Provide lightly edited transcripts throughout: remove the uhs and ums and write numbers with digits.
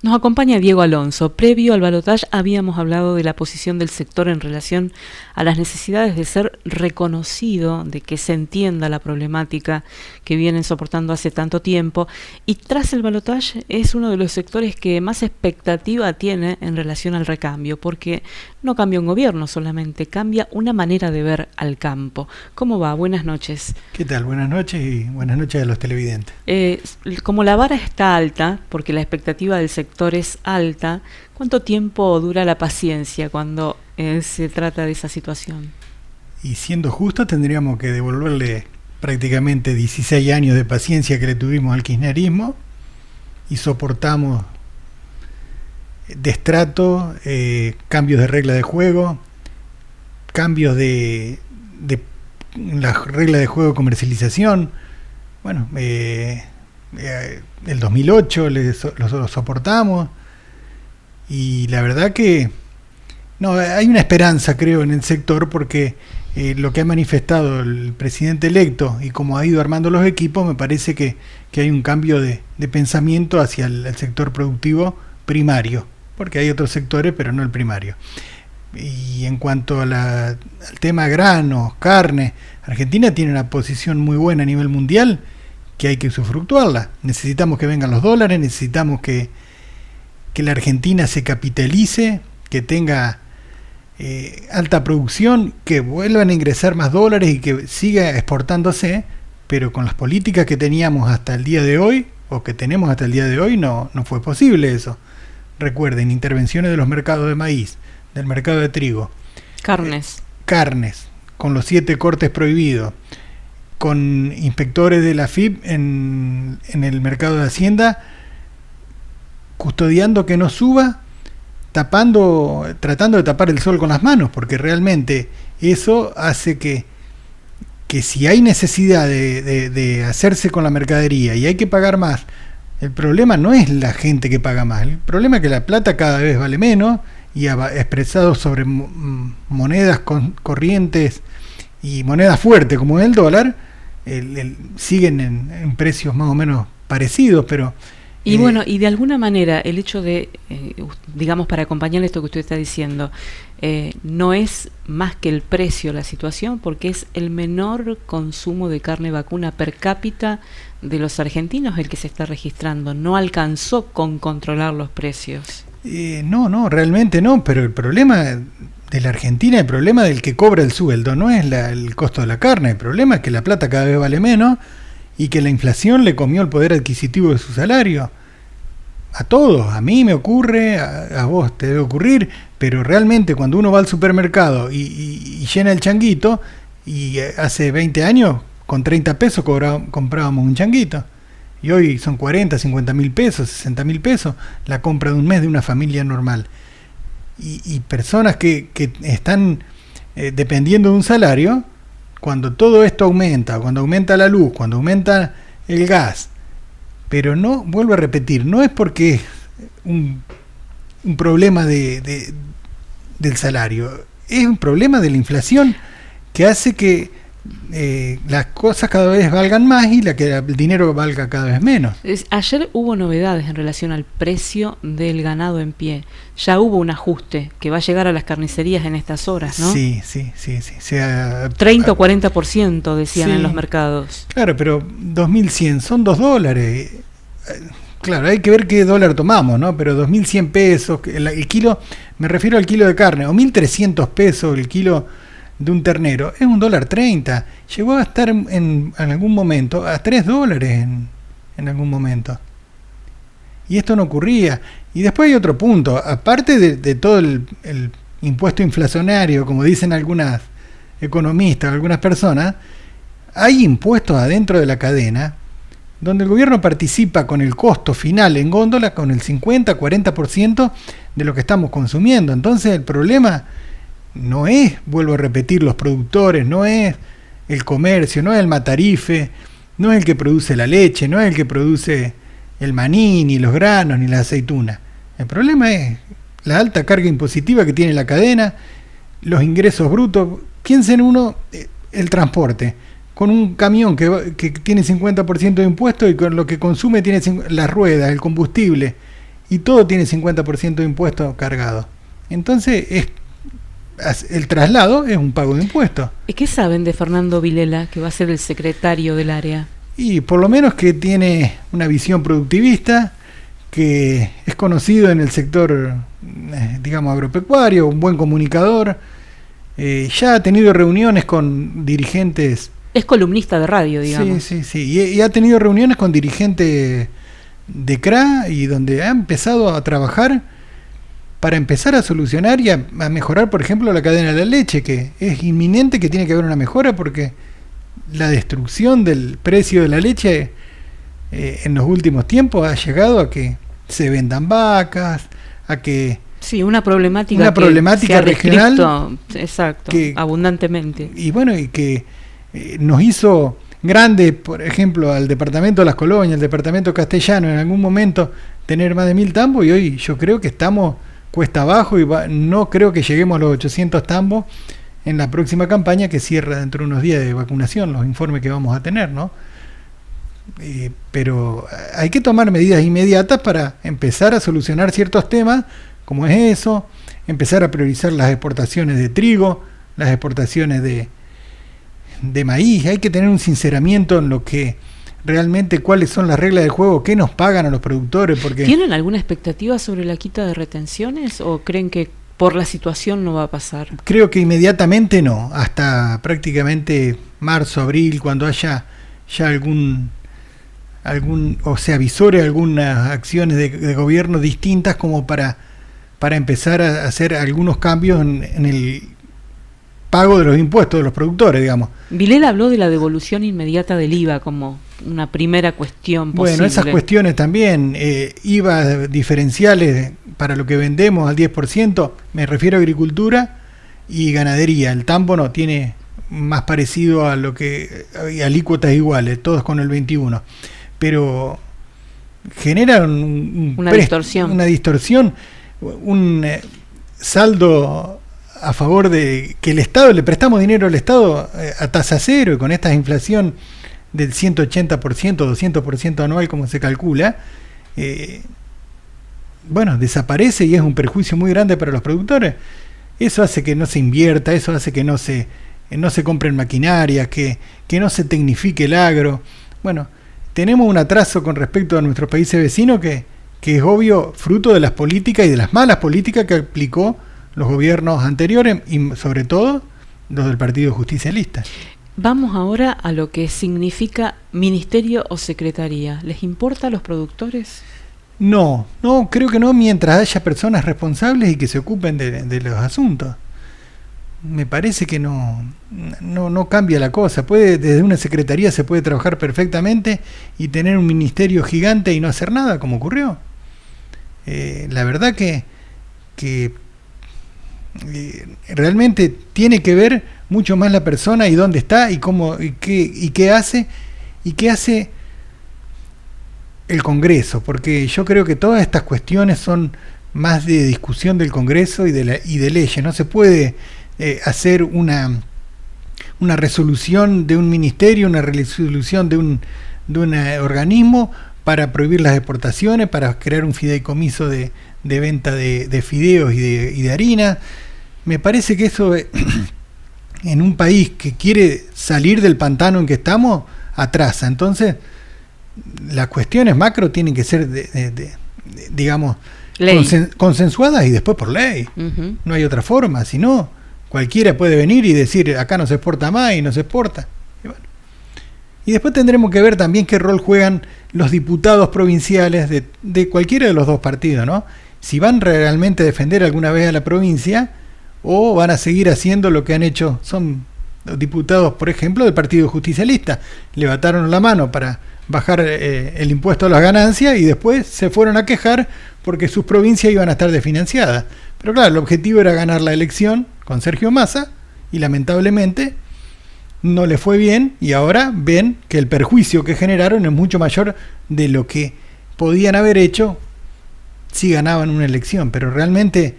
Nos acompaña Diego Alonso. Previo al balotaje habíamos hablado de la posición del sector en relación a las necesidades de ser reconocido, de que se entienda la problemática que vienen soportando hace tanto tiempo. Y tras el balotaje es uno de los sectores que más expectativa tiene en relación al recambio, porque no cambia un gobierno solamente, cambia una manera de ver al campo. ¿Cómo va? Buenas noches. ¿Qué tal? Buenas noches y buenas noches a los televidentes. Como la vara está alta, porque la expectativa del sector es alta, ¿cuánto tiempo dura la paciencia cuando se trata de esa situación? Y siendo justo, tendríamos que devolverle prácticamente 16 años de paciencia que le tuvimos al kirchnerismo y soportamos destrato, cambios de regla de juego, cambios de las reglas de juego de comercialización. Bueno, el 2008 lo soportamos y la verdad que no hay una esperanza, creo, en el sector, porque lo que ha manifestado el presidente electo y cómo ha ido armando los equipos, me parece que hay un cambio de pensamiento hacia el sector productivo primario, porque hay otros sectores pero no el primario. Y en cuanto al tema granos, carne, Argentina tiene una posición muy buena a nivel mundial que hay que usufructuarla. Necesitamos que vengan los dólares, necesitamos que la Argentina se capitalice, que tenga alta producción, que vuelvan a ingresar más dólares y que siga exportándose, pero con las políticas que teníamos hasta el día de hoy, o que tenemos hasta el día de hoy, no fue posible eso. Recuerden, intervenciones de los mercados de maíz, del mercado de trigo. Carnes, con los 7 cortes prohibidos, con inspectores de la FIP en el mercado de Hacienda, custodiando que no suba, tratando de tapar el sol con las manos, porque realmente eso hace que si hay necesidad de hacerse con la mercadería y hay que pagar más, el problema no es la gente que paga más, el problema es que la plata cada vez vale menos, y expresado sobre monedas corrientes y monedas fuertes como el dólar, siguen en precios más o menos parecidos, pero y bueno, y de alguna manera el hecho de, digamos, para acompañar esto que usted está diciendo, no es más que el precio la situación, porque es el menor consumo de carne vacuna per cápita de los argentinos el que se está registrando. No alcanzó con controlar los precios. No, realmente no, pero el problema de la Argentina, el problema del que cobra el sueldo no es el costo de la carne, el problema es que la plata cada vez vale menos y que la inflación le comió el poder adquisitivo de su salario. A todos, a mí me ocurre, a vos te debe ocurrir, pero realmente cuando uno va al supermercado y llena el changuito, y hace 20 años con 30 pesos comprábamos un changuito. Y hoy son 40, 50 mil pesos, 60 mil pesos la compra de un mes de una familia normal. Y personas que están dependiendo de un salario, cuando todo esto aumenta, cuando aumenta la luz, cuando aumenta el gas, pero no, vuelvo a repetir, no es porque es un problema del salario, es un problema de la inflación que hace que las cosas cada vez valgan más y que el dinero valga cada vez menos. Ayer hubo novedades en relación al precio del ganado en pie. Ya hubo un ajuste que va a llegar a las carnicerías en estas horas, ¿no? Sí. 30 o 40% decían sí, en los mercados. Claro, pero 2.100 son $2. Claro, hay que ver qué dólar tomamos, ¿no? Pero 2.100 pesos, el kilo, me refiero al kilo de carne, o 1.300 pesos el kilo de un ternero, es $1.30. Llegó a estar en algún momento a $3 en algún momento. Y esto no ocurría. Y después hay otro punto, aparte de todo el impuesto inflacionario, como dicen algunas economistas, algunas personas, hay impuestos adentro de la cadena donde el gobierno participa con el costo final en góndola con el 50-40% de lo que estamos consumiendo. Entonces el problema no es, vuelvo a repetir, los productores, no es el comercio, no es el matarife, no es el que produce la leche, no es el que produce el maní, ni los granos, ni la aceituna. El problema es la alta carga impositiva que tiene la cadena, los ingresos brutos. Piensen uno, el transporte, con un camión que tiene 50% de impuestos y con lo que consume tiene las ruedas, el combustible, y todo tiene 50% de impuesto cargado. Entonces, el traslado es un pago de impuestos. ¿Y qué saben de Fernando Vilela, que va a ser el secretario del área? Y por lo menos que tiene una visión productivista, que es conocido en el sector, digamos, agropecuario, un buen comunicador, ya ha tenido reuniones con dirigentes. Es columnista de radio, digamos. Sí, y ha tenido reuniones con dirigentes de CRA y donde ha empezado a trabajar para empezar a solucionar y a mejorar, por ejemplo, la cadena de la leche, que es inminente que tiene que haber una mejora porque la destrucción del precio de la leche en los últimos tiempos ha llegado a que se vendan vacas, a que... Sí, una problemática regional. Exacto, abundantemente. Y bueno, y que nos hizo grande, por ejemplo, al departamento de Las Colonias, al departamento castellano, en algún momento tener más de 1000 tambos, y hoy yo creo que estamos cuesta abajo y no creo que lleguemos a los 800 tambos en la próxima campaña que cierra dentro de unos días de vacunación, los informes que vamos a tener, ¿no? Pero hay que tomar medidas inmediatas para empezar a solucionar ciertos temas, como es eso, empezar a priorizar las exportaciones de trigo, las exportaciones de maíz. Hay que tener un sinceramiento en lo que realmente cuáles son las reglas del juego, qué nos pagan a los productores. Porque ¿tienen alguna expectativa sobre la quita de retenciones o creen que por la situación no va a pasar? Creo que inmediatamente no, hasta prácticamente marzo, abril, cuando haya ya algún o se avisore algunas acciones de gobierno distintas como para empezar a hacer algunos cambios en el pago de los impuestos de los productores, digamos. Vilela habló de la devolución inmediata del IVA como una primera cuestión posible. Bueno, esas cuestiones también, IVA diferenciales para lo que vendemos al 10%, me refiero a agricultura y ganadería. El tambo no tiene más parecido a lo que alícuotas iguales, todos con el 21%. Pero genera una distorsión, un saldo a favor de que el Estado, le prestamos dinero al Estado a tasa cero, y con esta inflación del 180%, 200% anual como se calcula, bueno, desaparece y es un perjuicio muy grande para los productores. Eso hace que no se invierta, eso hace que no se compren maquinarias, que no se tecnifique el agro. Bueno, tenemos un atraso con respecto a nuestros países vecinos que es obvio fruto de las políticas y de las malas políticas que aplicó los gobiernos anteriores y sobre todo los del Partido Justicialista. Vamos ahora a lo que significa ministerio o secretaría. ¿Les importa a los productores? No, creo que no, mientras haya personas responsables y que se ocupen de los asuntos. Me parece que no cambia la cosa. Desde una secretaría se puede trabajar perfectamente y tener un ministerio gigante y no hacer nada, como ocurrió. La verdad que realmente tiene que ver mucho más la persona y dónde está y cómo y qué hace el Congreso, porque yo creo que todas estas cuestiones son más de discusión del Congreso y de leyes. No se puede hacer una resolución de un ministerio, una resolución de un organismo para prohibir las exportaciones, para crear un fideicomiso de venta de fideos y de harina. Me parece que eso en un país que quiere salir del pantano en que estamos atrasa. Entonces las cuestiones macro tienen que ser digamos consensuadas y después por ley. Uh-huh. No hay otra forma, si no cualquiera puede venir y decir acá no se exporta más y no se exporta. Y después tendremos que ver también qué rol juegan los diputados provinciales de cualquiera de los dos partidos, ¿no? Si van realmente a defender alguna vez a la provincia o van a seguir haciendo lo que han hecho. Son diputados, por ejemplo, del Partido Justicialista. Levantaron la mano para bajar el impuesto a las ganancias y después se fueron a quejar porque sus provincias iban a estar desfinanciadas. Pero claro, el objetivo era ganar la elección con Sergio Massa y lamentablemente no le fue bien y ahora ven que el perjuicio que generaron es mucho mayor de lo que podían haber hecho si ganaban una elección. Pero realmente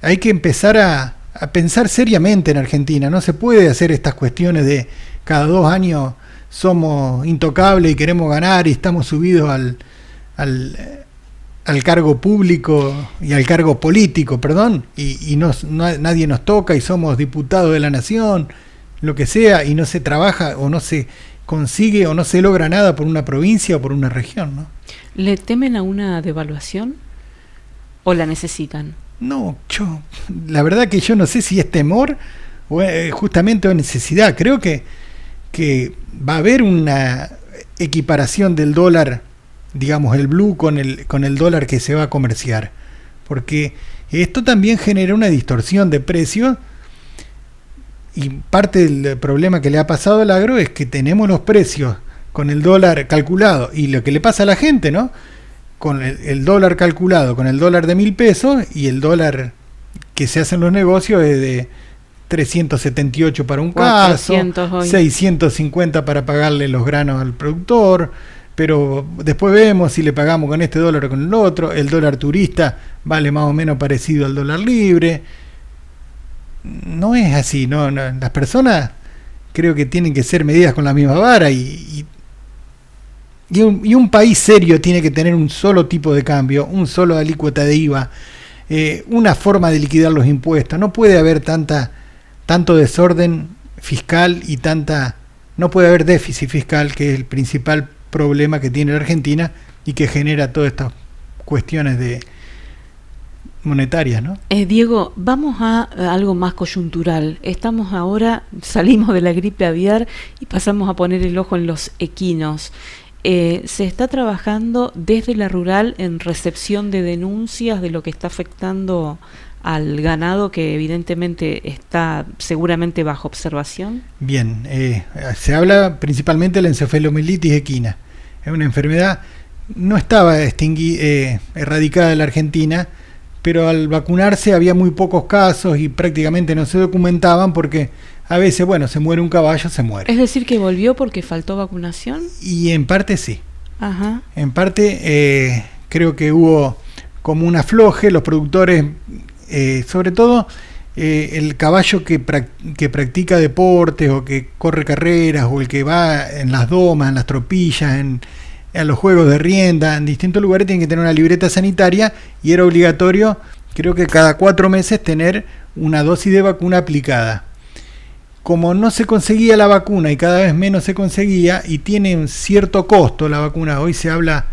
hay que empezar a pensar seriamente en Argentina. No se puede hacer estas cuestiones de cada 2 años somos intocables y queremos ganar y estamos subidos al cargo público y al cargo político, perdón, y nadie nos toca y somos diputados de la nación, lo que sea, y no se trabaja o no se consigue o no se logra nada por una provincia o por una región, ¿no? ¿Le temen a una devaluación o la necesitan? No, la verdad que yo no sé si es temor o justamente o necesidad. Creo que va a haber una equiparación del dólar, digamos el blue con el dólar que se va a comerciar, porque esto también genera una distorsión de precios, y parte del problema que le ha pasado al agro es que tenemos los precios con el dólar calculado y lo que le pasa a la gente, ¿no? Con el dólar calculado, con el dólar de 1.000 pesos, y el dólar que se hace en los negocios es de 378 para un caso, 650 para pagarle los granos al productor, pero después vemos si le pagamos con este dólar o con el otro. El dólar turista vale más o menos parecido al dólar libre. No es así, no, las personas creo que tienen que ser medidas con la misma vara, y un país serio tiene que tener un solo tipo de cambio, un solo alícuota de IVA, una forma de liquidar los impuestos. No puede haber tanto desorden fiscal y no puede haber déficit fiscal, que es el principal problema que tiene la Argentina y que genera todas estas cuestiones monetarias, ¿no? Diego, vamos a algo más coyuntural. Salimos de la gripe aviar y pasamos a poner el ojo en los equinos. Se está trabajando desde la rural en recepción de denuncias de lo que está afectando al ganado, que evidentemente está seguramente bajo observación. Bien, se habla principalmente de la encefalomielitis equina. Es una enfermedad, no estaba erradicada en la Argentina, pero al vacunarse había muy pocos casos y prácticamente no se documentaban, porque a veces, se muere un caballo, se muere. Es decir, que volvió porque faltó vacunación. Y en parte sí. Ajá. En parte creo que hubo como un afloje, los productores, sobre todo el caballo que practica deportes o que corre carreras, o el que va en las domas, en las tropillas, en los juegos de rienda, en distintos lugares, tienen que tener una libreta sanitaria, y era obligatorio, creo que cada 4 meses, tener una dosis de vacuna aplicada. Como no se conseguía la vacuna y cada vez menos se conseguía, y tiene un cierto costo la vacuna, hoy se habla,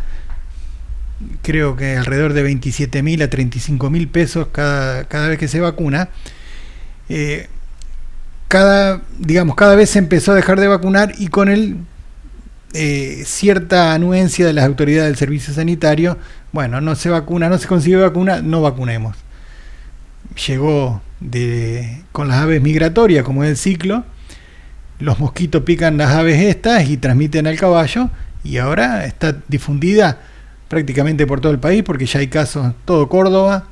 creo que alrededor de 27.000 a 35.000 pesos cada vez que se vacuna, cada vez se empezó a dejar de vacunar, y con él cierta anuencia de las autoridades del servicio sanitario. No se vacuna, no se consigue vacuna, no vacunemos. Llegó con las aves migratorias, como es el ciclo, los mosquitos pican las aves estas y transmiten al caballo, y ahora está difundida prácticamente por todo el país, porque ya hay casos en todo Córdoba,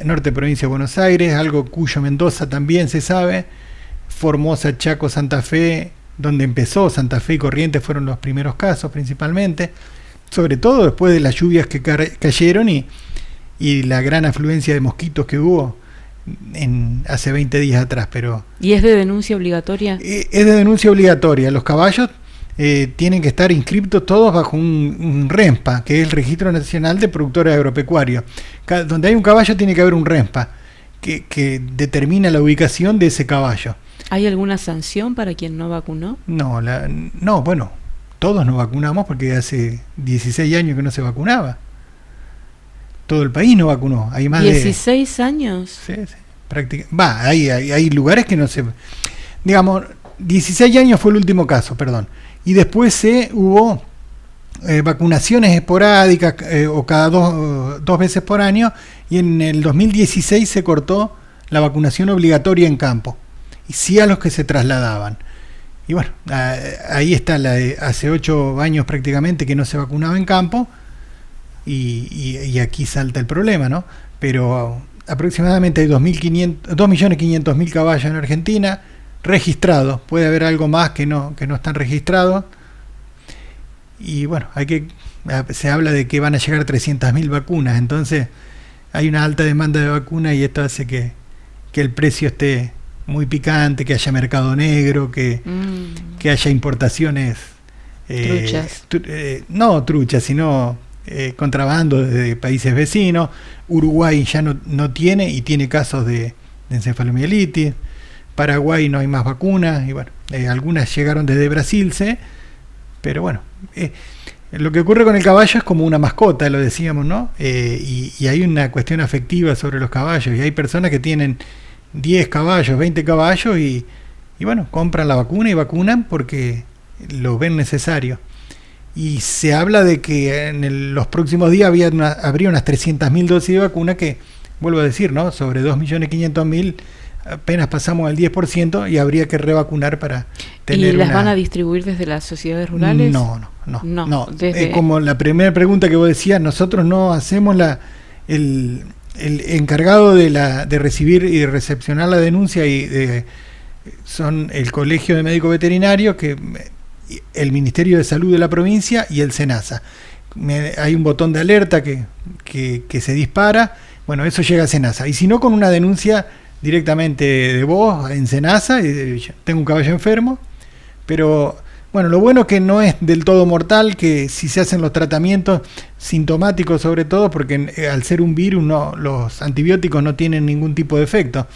norte provincia de Buenos Aires, algo Cuyo, Mendoza también se sabe, Formosa, Chaco, Santa Fe, donde empezó Santa Fe y Corrientes fueron los primeros casos principalmente, sobre todo después de las lluvias que cayeron y la gran afluencia de mosquitos que hubo hace 20 días atrás. ¿Y es de denuncia obligatoria? Es de denuncia obligatoria. Los caballos tienen que estar inscriptos todos bajo un RENPA, que es el Registro Nacional de Productores Agropecuarios. Donde hay un caballo tiene que haber un RENPA que determina la ubicación de ese caballo. ¿Hay alguna sanción para quien no vacunó? No, todos nos vacunamos, porque hace 16 años que no se vacunaba. Todo el país no vacunó. Hay más 16 años. Sí, hay lugares que no se... 16 años fue el último caso, perdón. Y después hubo vacunaciones esporádicas, o cada dos veces por año, y en el 2016 se cortó la vacunación obligatoria en campo, y sí a los que se trasladaban. Y ahí está hace 8 años prácticamente que no se vacunaba en campo, y aquí salta el problema, ¿no? Pero aproximadamente hay 2.500.000 caballos en Argentina registrados. Puede haber algo más que no están registrados, y se habla de que van a llegar 300.000 vacunas. Entonces hay una alta demanda de vacunas, y esto hace que el precio esté muy picante, que haya mercado negro, que haya importaciones truchas. No truchas, sino contrabando desde países vecinos. Uruguay ya no tiene y tiene casos de encefalomielitis. Paraguay no hay más vacunas y bueno, algunas llegaron desde Brasil, pero bueno, lo que ocurre con el caballo es como una mascota, lo decíamos, ¿no? Y hay una cuestión afectiva sobre los caballos y hay personas que tienen 10 caballos, 20 caballos y bueno, compran la vacuna y vacunan porque lo ven necesario. Y se habla de que en los próximos días habría unas 300.000 dosis de vacuna que, vuelvo a decir, ¿no? Sobre 2.500.000 apenas pasamos al 10% y habría que revacunar para tener. ¿Y las van a distribuir desde las sociedades rurales? No. Como la primera pregunta que vos decías, nosotros no hacemos el encargado de recibir y recepcionar la denuncia son el Colegio de Médicos Veterinarios, el Ministerio de Salud de la provincia y el SENASA. Hay un botón de alerta que se dispara, bueno, eso llega a SENASA. Y si no, con una denuncia directamente de vos en SENASA, tengo un caballo enfermo, pero bueno, lo bueno es que no es del todo mortal, que si se hacen los tratamientos sintomáticos sobre todo, porque al ser un virus los antibióticos no tienen ningún tipo de efecto.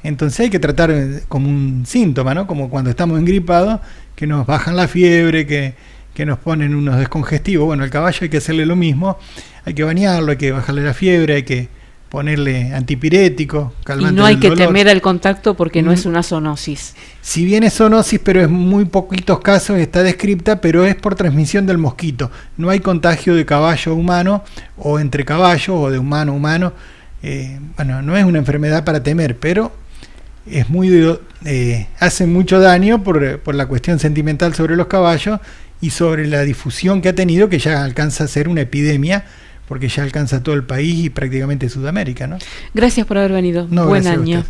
Entonces hay que tratar como un síntoma, ¿no? Como cuando estamos engripados, que nos bajan la fiebre, que nos ponen unos descongestivos. Bueno, al caballo hay que hacerle lo mismo, hay que bañarlo, hay que bajarle la fiebre, hay que ponerle antipirético, calmante. Y no hay que temer al contacto porque no es una zoonosis. Si bien es zoonosis, pero es muy poquitos casos, está descripta, pero es por transmisión del mosquito. No hay contagio de caballo a humano o entre caballos o de humano a humano. Bueno, no es una enfermedad para temer, pero es hace mucho daño por la cuestión sentimental sobre los caballos y sobre la difusión que ha tenido, que ya alcanza a ser una epidemia, porque ya alcanza todo el país y prácticamente Sudamérica, ¿no? Gracias por haber venido. Buen año.